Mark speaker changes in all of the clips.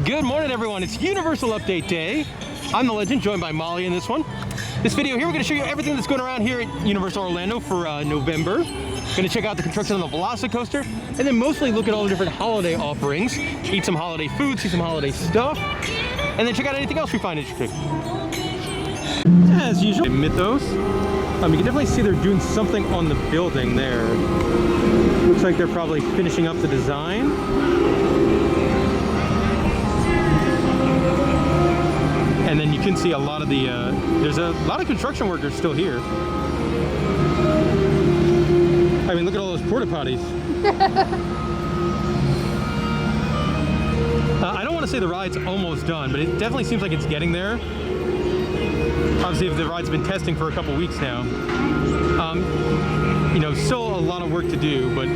Speaker 1: Good morning, everyone. It's Universal Update Day. I'm the Legend, joined by Molly in this one. This video here, we're going to show you everything that's going around here at Universal Orlando for November. Going to check out the construction on the VelociCoaster, and then mostly look at all the different holiday offerings, eat some holiday food, see some holiday stuff, and then check out anything else we find interesting. As usual, Mythos. You can definitely see they're doing something on the building there. Looks like they're probably finishing up the design. And then you can see a lot of the, there's a lot of construction workers still here. I mean, look at all those porta potties. I don't want to say the ride's almost done, but it definitely seems like it's getting there. Obviously, the ride's been testing for a couple weeks now. You know, still a lot of work to do, but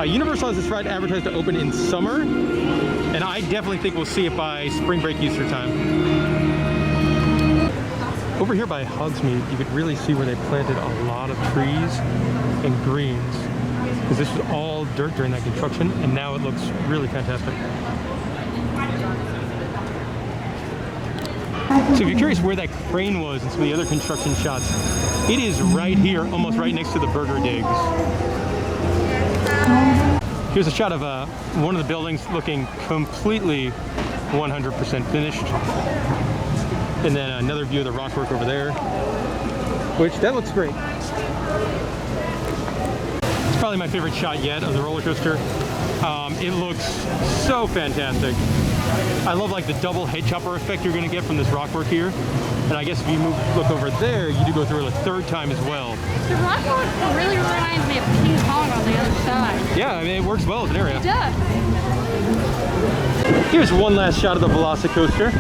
Speaker 1: Universal has this ride advertised to open in summer, and I definitely think we'll see it by spring break Easter time. Over here by Hogsmeade, you could really see where they planted a lot of trees and greens, because this was all dirt during that construction, and now it looks really fantastic. So if you're curious where that crane was and some of the other construction shots, it is right here, almost right next to the burger digs. Here's a shot of one of the buildings looking completely 100% finished. And then another view of the rockwork over there, which that looks great. It's probably my favorite shot yet of the roller coaster. It looks so fantastic. I love like the double head chopper effect you're going to get from this rockwork here. And I guess if you look over there, you do go through it a third time as well. The
Speaker 2: rockwork really reminds me of King Kong on the other side.
Speaker 1: Yeah, I mean, it works well as an area.
Speaker 2: It does.
Speaker 1: Here's one last shot of the VelociCoaster.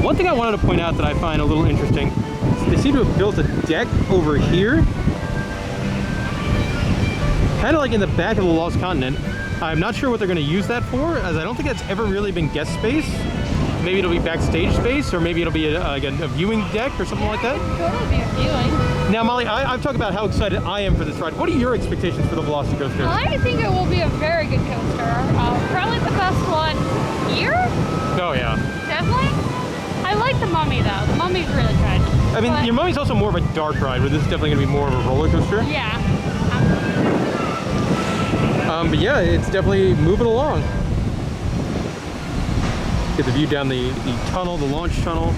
Speaker 1: One thing I wanted to point out that I find a little interesting, they seem to have built a deck over here, kind of like in the back of the Lost Continent. I'm not sure what they're going to use that for, as I don't think that's ever really been guest space. Maybe it'll be backstage space, or maybe it'll be a viewing deck or something like that.
Speaker 2: It'll be a viewing.
Speaker 1: Now, Molly, I've talked about how excited I am for this ride. What are your expectations for the VelociCoaster?
Speaker 2: I think it will be a very good coaster. Probably the best one here.
Speaker 1: Oh, yeah.
Speaker 2: Definitely. I like the Mummy, though. The Mummy's really good.
Speaker 1: I mean, your Mummy's also more of a dark ride, where this is definitely going to be more of a roller coaster.
Speaker 2: Yeah.
Speaker 1: But yeah, it's definitely moving along. Get the view down the tunnel, the launch tunnel.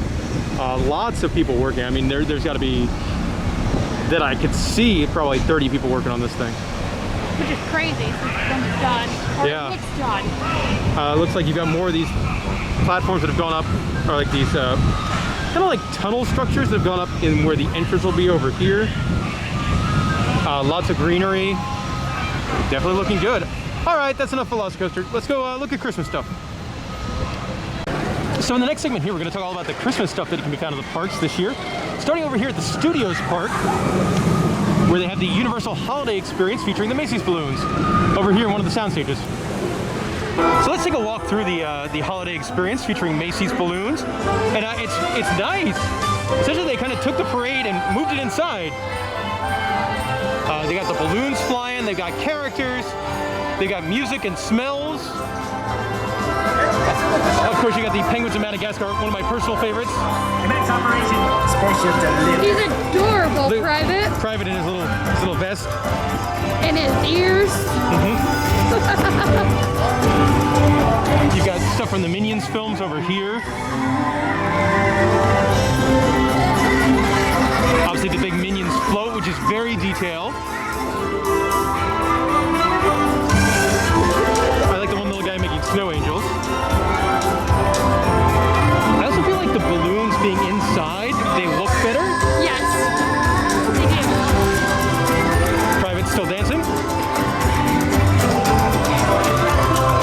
Speaker 1: Lots of people working. I mean, there's got to be, that I could see, probably 30 people working on this thing.
Speaker 2: Which is crazy since it's done. Or
Speaker 1: yeah.
Speaker 2: It looks done.
Speaker 1: Looks like you've got more of these platforms that have gone up, or like these kind of like tunnel structures that have gone up in where the entrance will be over here. Lots of greenery. Definitely looking good. All right, that's enough VelociCoaster. Let's go look at Christmas stuff. So in the next segment here, we're going to talk all about the Christmas stuff that can be found in the parks this year. Starting over here at the Studios Park, where they have the Universal Holiday Experience featuring the Macy's balloons. Over here in one of the sound stages. So let's take a walk through the holiday experience featuring Macy's balloons, and it's nice. Essentially, they kind of took the parade and moved it inside. They got the balloons flying. They've got characters. They got music and smells. Of course, you got the penguins of Madagascar, one of my personal favorites.
Speaker 3: Commence operation. Spaceship delivered.
Speaker 2: He's adorable, Private.
Speaker 1: Private in his little vest.
Speaker 2: And his ears.
Speaker 1: You've got stuff from the Minions films over here. Obviously the big Minions float, which is very detailed. I like the one little guy making snow angels. I also feel like the balloons being inside, they look better.
Speaker 2: Yes. They do.
Speaker 1: Private's still dancing.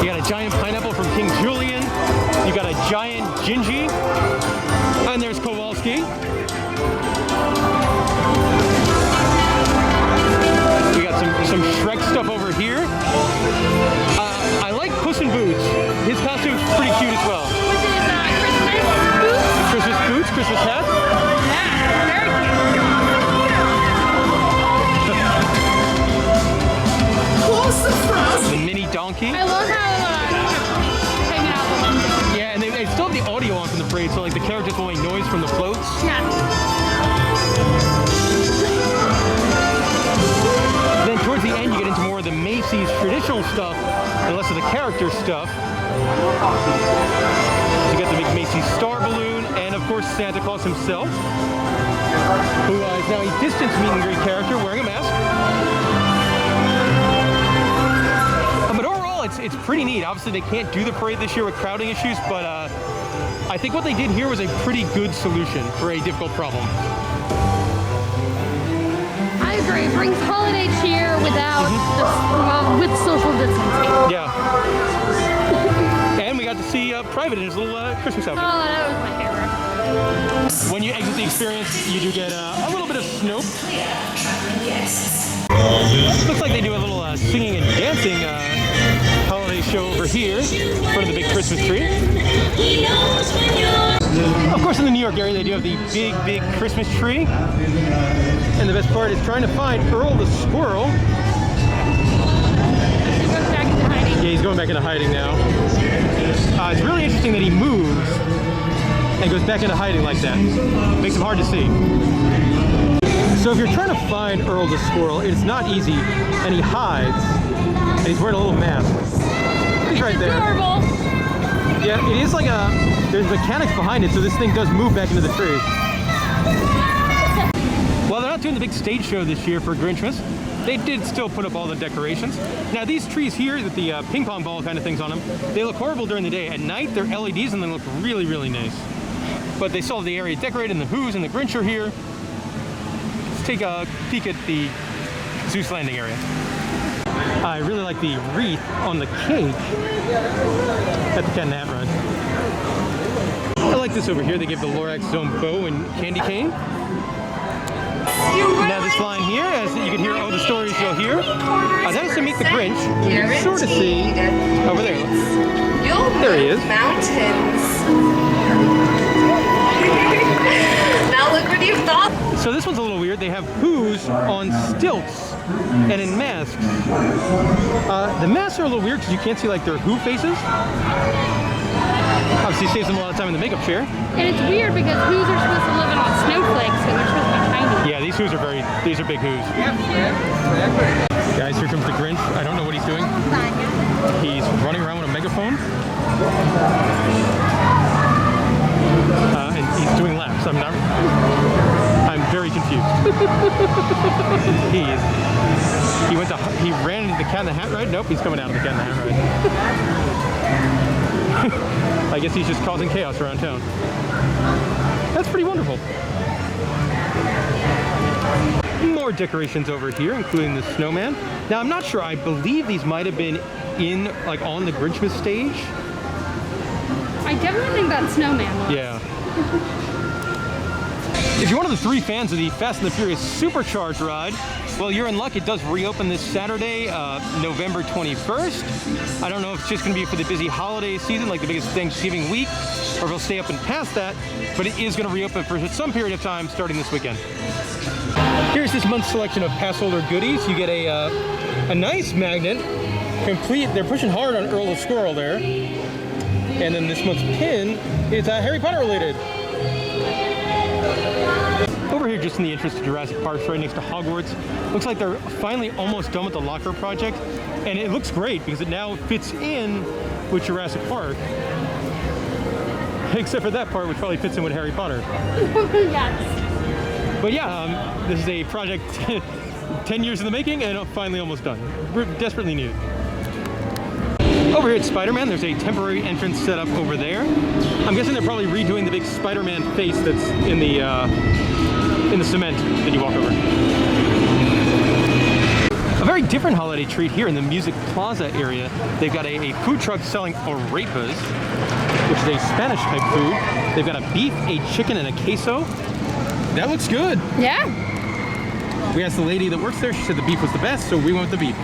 Speaker 1: You got a giant pineapple from King Julian. You got a giant Gingy. And there's Kowalski. We got some Shrek stuff over here. I like Puss in Boots. His costume's pretty cute as well.
Speaker 2: Which is Christmas boots.
Speaker 1: Christmas boots, Christmas hat.
Speaker 2: Yeah, very cute.
Speaker 3: What's the first?
Speaker 1: The mini donkey.
Speaker 2: I love how hanging out the window.
Speaker 1: Yeah, and parade, so like the characters will make noise from the floats.
Speaker 2: Yeah.
Speaker 1: Then towards the end, you get into more of the Macy's traditional stuff and less of the character stuff. You got the big Macy's star balloon, and of course Santa Claus himself, who is now a distance meet and greet character wearing a mask. But overall, it's pretty neat. Obviously, they can't do the parade this year with crowding issues, but I think what they did here was a pretty good solution for a difficult problem.
Speaker 2: I agree. It brings holiday cheer without with social distancing.
Speaker 1: Yeah. And we got to see Private in his little Christmas outfit.
Speaker 2: Oh, that was my favorite.
Speaker 1: When you exit the experience, you do get a little bit of Snope. Looks like they do a little singing and dancing holiday show over here in front of the big Christmas tree. Of course, in the New York area, they do have the big Christmas tree. And the best part is trying to find Earl the squirrel.
Speaker 2: He goes back into hiding.
Speaker 1: Yeah, he's going back into hiding now. It's really interesting that he moves and goes back into hiding like that. Makes him hard to see. So if you're trying to find Earl the squirrel, it's not easy, and he hides, and he's wearing a little mask. He's right there.
Speaker 2: Adorable.
Speaker 1: Yeah, it is like there's mechanics behind it, so this thing does move back into the tree. Well, they're not doing the big stage show this year for Grinchmas. They did still put up all the decorations. Now these trees here with the ping pong ball kind of things on them, they look horrible during the day. At night, they're LEDs and they look really, really nice. But they still have the area decorated, and the Who's and the Grinch are here. Let's take a peek at the Zeus Landing area. I really like the wreath on the cake at the Cat and Hat Run. I like this over here. They give the Lorax Zone bow and candy cane. Now this line here, as you can hear all the stories you'll hear, that is to meet the Grinch. You can sort of see over there. There he is.
Speaker 4: Mountains. Now look what you've thought.
Speaker 1: So this one's a little weird. They have Who's on stilts and in masks. The masks are a little weird because you can't see like their Who faces. Obviously saves them a lot of time in the makeup chair.
Speaker 2: And it's weird because Who's are supposed to live on snowflakes, so they're supposed to be tiny.
Speaker 1: Yeah, these Who's are these are big Who's. Guys, here comes the Grinch. I don't know what he's doing. He's running around with a megaphone. And he's doing laps. I'm very confused. He ran into the Cat in the Hat ride? Nope, he's coming out of the Cat in the Hat ride. I guess he's just causing chaos around town. That's pretty wonderful. More decorations over here, including the snowman. Now, I'm not sure. I believe these might have been on the Grinchmas stage.
Speaker 2: I definitely think that snowman was.
Speaker 1: Yeah. If you're one of the 3 fans of the Fast and the Furious Supercharged ride, well, you're in luck. It does reopen this Saturday, November 21st. I don't know if it's just going to be for the busy holiday season, like the biggest Thanksgiving week, or if it'll stay open past that, but it is going to reopen for some period of time starting this weekend. Here's this month's selection of pass holder goodies. You get a nice magnet, complete. They're pushing hard on Earl the Squirrel there. And then this month's pin is Harry Potter related. Over here, just in the entrance to Jurassic Park, right next to Hogwarts, looks like they're finally almost done with the locker project, and it looks great because it now fits in with Jurassic Park. Except for that part, which probably fits in with Harry Potter.
Speaker 2: Yes.
Speaker 1: But yeah, this is a project 10 years in the making and finally almost done. We're desperately needed. Over here at Spider-Man, there's a temporary entrance set up over there. I'm guessing they're probably redoing the big Spider-Man face that's in the cement that you walk over. A very different holiday treat here in the Music Plaza area. They've got a food truck selling arepas, which is a Spanish type food. They've got a beef, a chicken, and a queso. That looks good.
Speaker 2: Yeah.
Speaker 1: We asked the lady that works there. She said the beef was the best, so we went with the beef.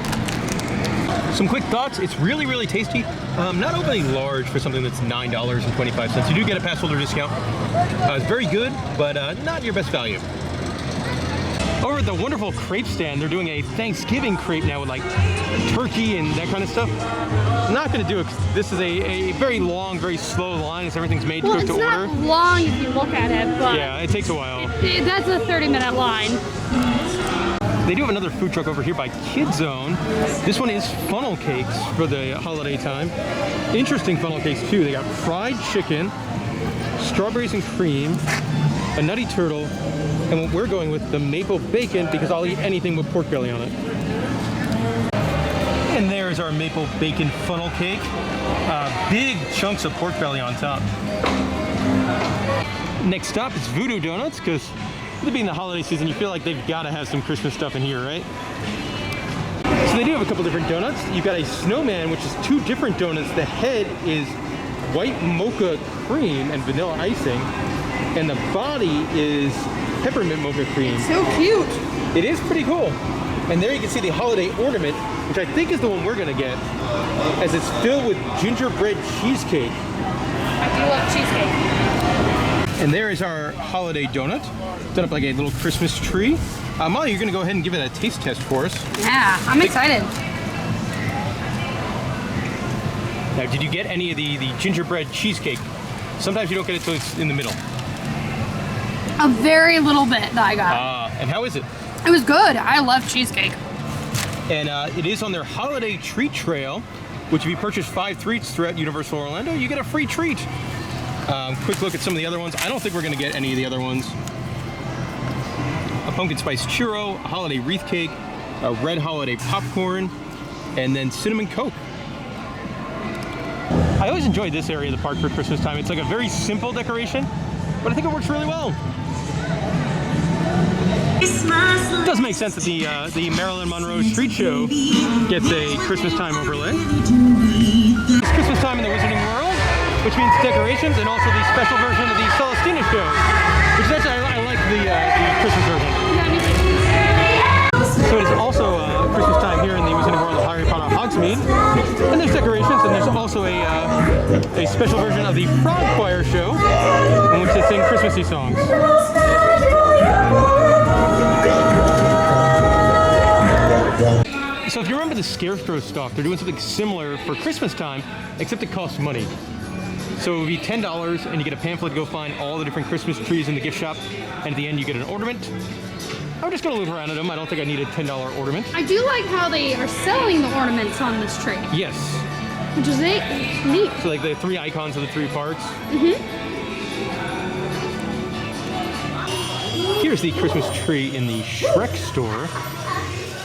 Speaker 1: Some quick thoughts. It's really, really tasty. Not overly large for something that's $9.25. You do get a pass holder discount. It's very good, but not your best value. Over at the wonderful crepe stand, they're doing a Thanksgiving crepe now with like turkey and that kind of stuff. I'm not going to do it because this is a very long, very slow line as everything's made cooked to order.
Speaker 2: Well, it's not long if you look at it, but
Speaker 1: yeah, it takes a while.
Speaker 2: That's a 30-minute line.
Speaker 1: They do have another food truck over here by Kid Zone. This one is funnel cakes for the holiday time. Interesting funnel cakes too. They got fried chicken, strawberries and cream, a nutty turtle, and what we're going with, the maple bacon, because I'll eat anything with pork belly on it. And there's our maple bacon funnel cake. Big chunks of pork belly on top. Next up is Voodoo Donuts, because with it being the holiday season, you feel like they've got to have some Christmas stuff in here, right? So they do have a couple different donuts. You've got a snowman, which is two different donuts. The head is white mocha cream and vanilla icing, and the body is peppermint mocha cream.
Speaker 4: So cute.
Speaker 1: It is pretty cool. And there you can see the holiday ornament, which I think is the one we're gonna get, as it's filled with gingerbread cheesecake.
Speaker 2: I do love cheesecake.
Speaker 1: And there is our holiday donut, done up like a little Christmas tree. Molly, you're gonna go ahead and give it a taste test for us.
Speaker 2: Yeah, I'm excited.
Speaker 1: Now, did you get any of the gingerbread cheesecake? Sometimes you don't get it till it's in the middle.
Speaker 2: A very little bit that I got.
Speaker 1: And how is it?
Speaker 2: It was good. I love cheesecake.
Speaker 1: And it is on their holiday treat trail, which if you purchase 5 treats throughout Universal Orlando, you get a free treat. Quick look at some of the other ones. I don't think we're gonna get any of the other ones. A pumpkin spice churro, a holiday wreath cake, a red holiday popcorn, and then cinnamon Coke. I always enjoy this area of the park for Christmas time. It's like a very simple decoration, but I think it works really well. It does make sense that the Marilyn Monroe Street Show gets a Christmas time overlay. It's Christmas time in the Wizarding World, which means decorations, and also the special version of the Celestina Show, which is actually, I like the Christmas version. So it is also Christmas time here in the Wizarding World of Harry Potter Hogsmeade, and there's decorations, and there's also a special version of the Frog Choir Show, in which they sing Christmassy songs. So if you remember the Scarecrow stock, they're doing something similar for Christmas time, except it costs money. So it would be $10 and you get a pamphlet to go find all the different Christmas trees in the gift shop, and at the end you get an ornament. I'm just gonna look around at them. I don't think I need a $10 ornament.
Speaker 2: I do like how they are selling the ornaments on this tree.
Speaker 1: Yes.
Speaker 2: Which is neat.
Speaker 1: So like the 3 icons of the 3 parks. Here's the Christmas tree in the Shrek store.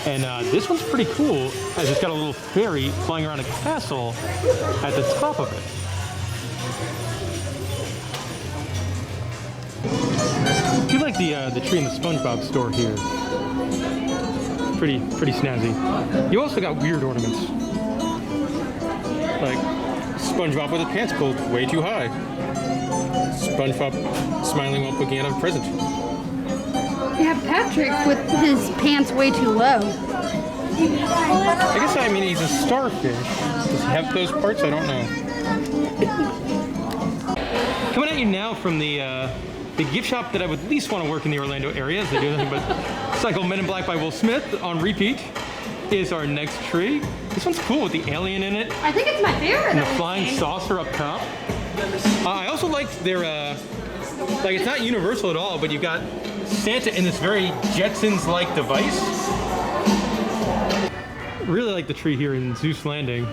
Speaker 1: And this one's pretty cool, as it's got a little fairy flying around a castle at the top of it. I do like the tree in the SpongeBob store here. Pretty snazzy. You also got weird ornaments. Like SpongeBob with his pants pulled way too high. SpongeBob smiling while looking at a present.
Speaker 2: You have Patrick with his pants way too low.
Speaker 1: I guess, I mean, he's a starfish. Does he have those parts? I don't know. Coming at you now from the gift shop that I would least want to work in the Orlando area, as they do nothing but cycle Men in Black by Will Smith on repeat, is our next tree. This one's cool with the alien in it.
Speaker 2: I think it's my favorite.
Speaker 1: And the flying saucer up top. I also liked their, like, it's not universal at all, but you've got Santa in this very Jetsons-like device. Really like the tree here in Zeus Landing.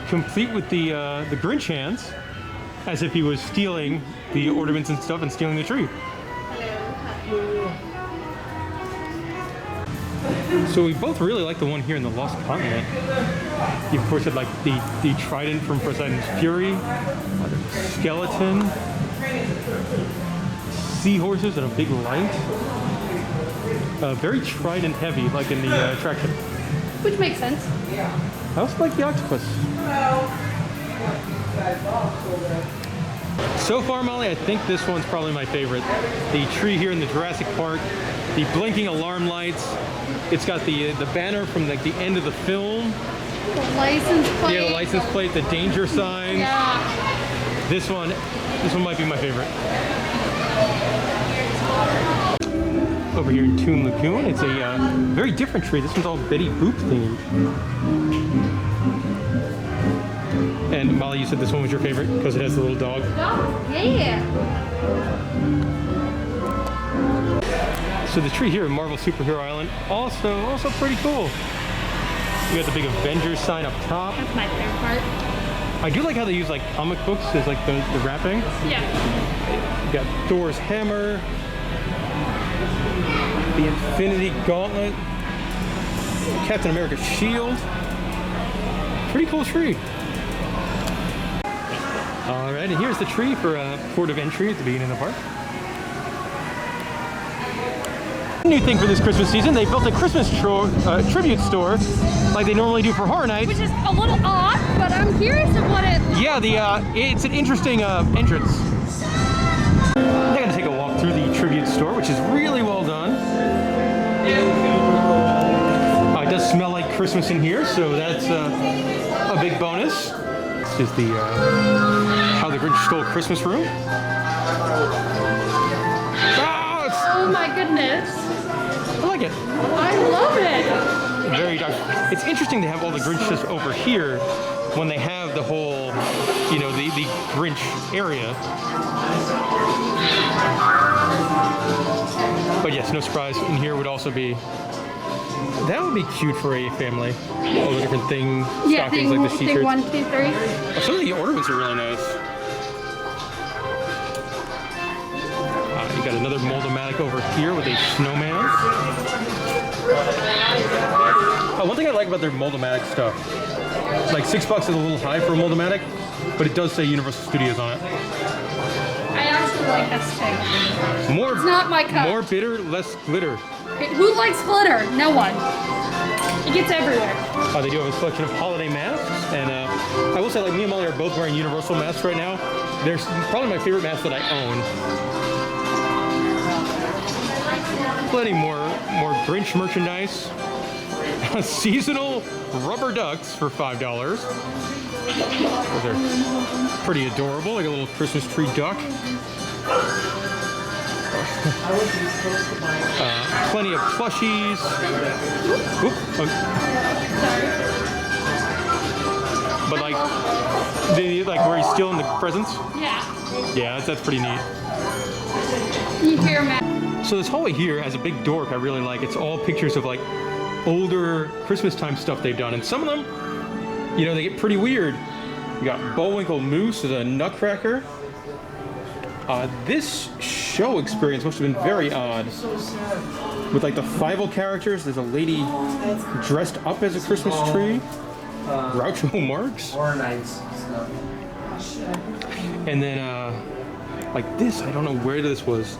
Speaker 1: Complete with the Grinch hands, as if he was stealing the ornaments and stuff and stealing the tree. So we both really like the one here in the Lost Continent. You of course had like the trident from Poseidon's Fury, skeleton, seahorses and a big light. Very trident heavy, like in the attraction.
Speaker 2: Which makes sense.
Speaker 1: I also like the octopus. So far, Molly, I think this one's probably my favorite. The tree here in the Jurassic Park, the blinking alarm lights. It's got the banner from like the end of the film.
Speaker 2: The license plate.
Speaker 1: Yeah, the license plate, the danger signs.
Speaker 2: Yeah.
Speaker 1: This one might be my favorite. over here in Toon Lagoon. It's a very different tree. This one's all Betty Boop themed. And Molly, you said this one was your favorite because it has the little dog.
Speaker 2: Yeah.
Speaker 1: So the tree here at Marvel Superhero Island, also pretty cool. You got the big Avengers sign up top.
Speaker 2: That's my favorite part.
Speaker 1: I do like how they use like comic books as like the wrapping.
Speaker 2: Yeah.
Speaker 1: You got Thor's hammer, the Infinity Gauntlet, Captain America's shield. Pretty cool tree. All right, and here's the tree for port of entry at the beginning of the park. New thing for this Christmas season, they built a Christmas tribute store like they normally do for Horror Nights.
Speaker 2: Which is a little odd, but I'm curious of what it...
Speaker 1: Yeah, it's an interesting entrance. I gotta take a walk through the tribute store, which is really well done. It does smell like Christmas in here, so that's a big bonus. This is the How the Grinch Stole Christmas room.
Speaker 2: Oh my goodness.
Speaker 1: I like it.
Speaker 2: I love it.
Speaker 1: Very dark. It's interesting to have all the Grinches over here when they have the whole, you know, the Grinch area. But yes, no surprise. In here would also be, that would be cute for a family. All the different things,
Speaker 2: Yeah,
Speaker 1: stockings like the
Speaker 2: thing
Speaker 1: t-shirts.
Speaker 2: 1, 2, 3.
Speaker 1: Some of the ornaments are really nice. You got another Mold-O-Matic over here with a snowman. One thing I like about their Mold-O-Matic stuff, like $6 is a little high for a Mold-O-Matic, but it does say Universal Studios on it.
Speaker 2: I actually like this too.
Speaker 1: It's
Speaker 2: not my cup.
Speaker 1: More bitter, less glitter.
Speaker 2: Who likes glitter? No one. It gets everywhere.
Speaker 1: They do have a selection of holiday masks, and I will say, like, me and Molly are both wearing Universal masks right now. They're probably my favorite mask that I own. Plenty more Grinch merchandise. Seasonal rubber ducks for $5. Those are pretty adorable, like a little Christmas tree duck. Plenty of plushies. Oop, but like where he's stealing the presents.
Speaker 2: Yeah.
Speaker 1: Yeah, that's pretty neat.
Speaker 2: You hear Matt?
Speaker 1: So this hallway here has a big door I really like. It's all pictures of like older Christmas time stuff they've done, and some of them, you know, they get pretty weird. You got Bullwinkle Moose as a nutcracker. This show experience must have been very odd. With like the Fievel characters, there's a lady dressed up as a Christmas tree. Groucho Marx. And then like this, I don't know where this was.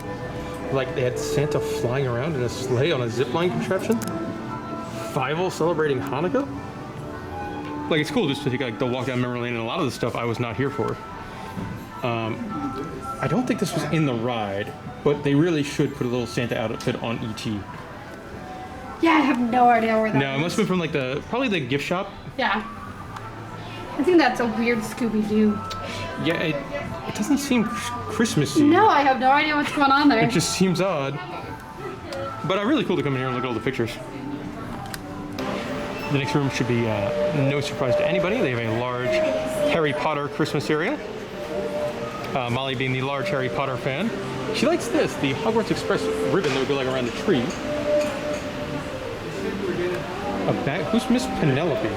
Speaker 1: Like they had Santa flying around in a sleigh on a zipline contraption. Fievel celebrating Hanukkah. Like it's cool just to take like the walk down memory lane, and a lot of the stuff I was not here for. I don't think this was in the ride, but they really should put a little Santa outfit on E.T.
Speaker 2: Yeah, I have no idea where that
Speaker 1: No, it must have been from like probably the gift shop.
Speaker 2: Yeah. I think that's a weird Scooby-Doo.
Speaker 1: Yeah, it doesn't seem Christmassy.
Speaker 2: No, I have no idea what's going on there.
Speaker 1: It just seems odd. But really cool to come in here and look at all the pictures. The next room should be no surprise to anybody. They have a large Harry Potter Christmas area. Molly being the large Harry Potter fan. She likes this, the Hogwarts Express ribbon that would go like around the tree. A bag, who's Miss Penelope?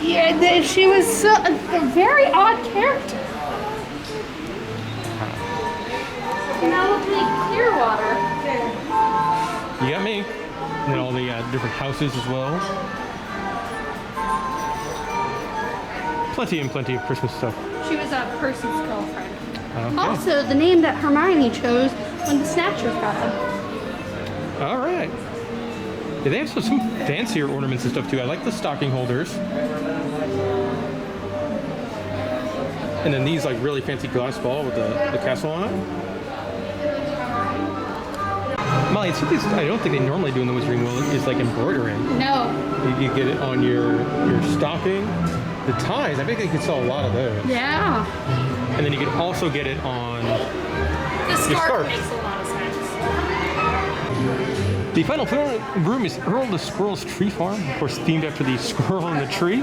Speaker 2: Yeah, she was a very odd character. Penelope Clearwater.
Speaker 1: You got me. And then all the different houses as well. Plenty and plenty of Christmas stuff.
Speaker 2: She was a person's girlfriend.
Speaker 1: Okay.
Speaker 2: Also, the name that Hermione chose when the Snatchers got them.
Speaker 1: All right. Yeah, they have some fancier ornaments and stuff too. I like the stocking holders. And then these like really fancy glass ball with the castle on it. Molly, it's something I don't think they normally do in the Wizarding World is like embroidering.
Speaker 2: No.
Speaker 1: You get it on your stocking. The ties, I think they could sell a lot of those.
Speaker 2: Yeah.
Speaker 1: And then you can also get it on
Speaker 2: The
Speaker 1: your scarf.
Speaker 2: makes a lot of sense.
Speaker 1: The final room is Earl the Squirrel's Tree Farm, of course themed after the squirrel in the tree.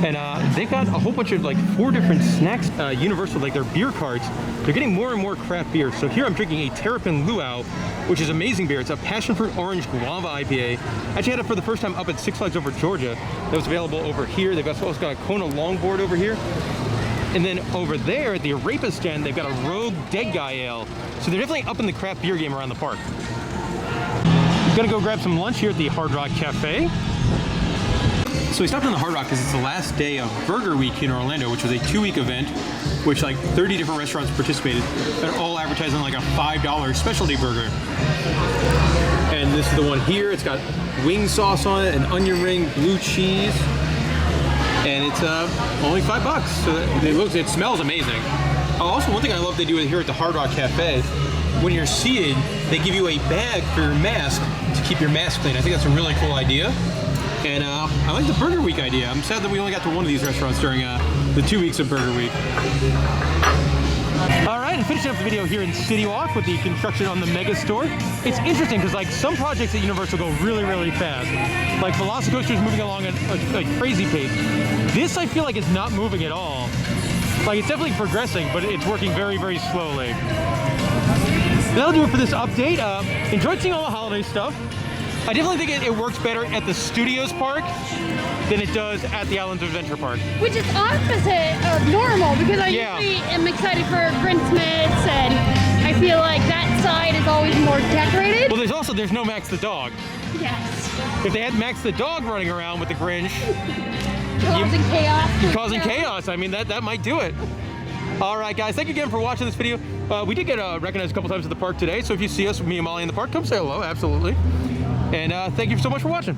Speaker 1: And they've got a whole bunch of like 4 different snacks, Universal, like their beer carts. They're getting more and more craft beer. So here I'm drinking a Terrapin Luau, which is amazing beer. It's a passion fruit orange guava IPA. I actually had it for the first time up at Six Flags Over Georgia. That was available over here. They've also got a Kona longboard over here. And then over there at the Arepa stand, they've got a Rogue Dead Guy Ale. So they're definitely up in the craft beer game around the park. I'm gonna go grab some lunch here at the Hard Rock Cafe. So we stopped in the Hard Rock because it's the last day of Burger Week in Orlando, which was a 2-week event, which like 30 different restaurants participated. They're all advertising like a $5 specialty burger. And this is the one here. It's got wing sauce on it, an onion ring, blue cheese, and it's only $5. So it smells amazing. Also, one thing I love they do here at the Hard Rock Cafe, when you're seated, they give you a bag for your mask to keep your mask clean. I think that's a really cool idea. And I like the Burger Week idea. I'm sad that we only got to one of these restaurants during the 2 weeks of Burger Week. All right, and finishing up the video here in CityWalk with the construction on the Mega Store. It's interesting because like some projects at Universal go really, really fast. Like VelociCoaster is moving along at a crazy pace. This I feel like is not moving at all. Like it's definitely progressing, but it's working very, very slowly. That'll do it for this update. Enjoyed seeing all the holiday stuff. I definitely think it works better at the Studios Park than it does at the Islands of Adventure Park.
Speaker 2: Which is opposite of normal because I usually am excited for Grinchmas and I feel like that side is always more decorated.
Speaker 1: Well, there's no Max the dog.
Speaker 2: Yes.
Speaker 1: If they had Max the dog running around with the Grinch,
Speaker 2: Causing chaos.
Speaker 1: Causing chaos. I mean, that might do it. All right, guys, thank you again for watching this video. We did get recognized a couple times at the park today, so if you see us, me and Molly in the park, come say hello, absolutely. And thank you so much for watching.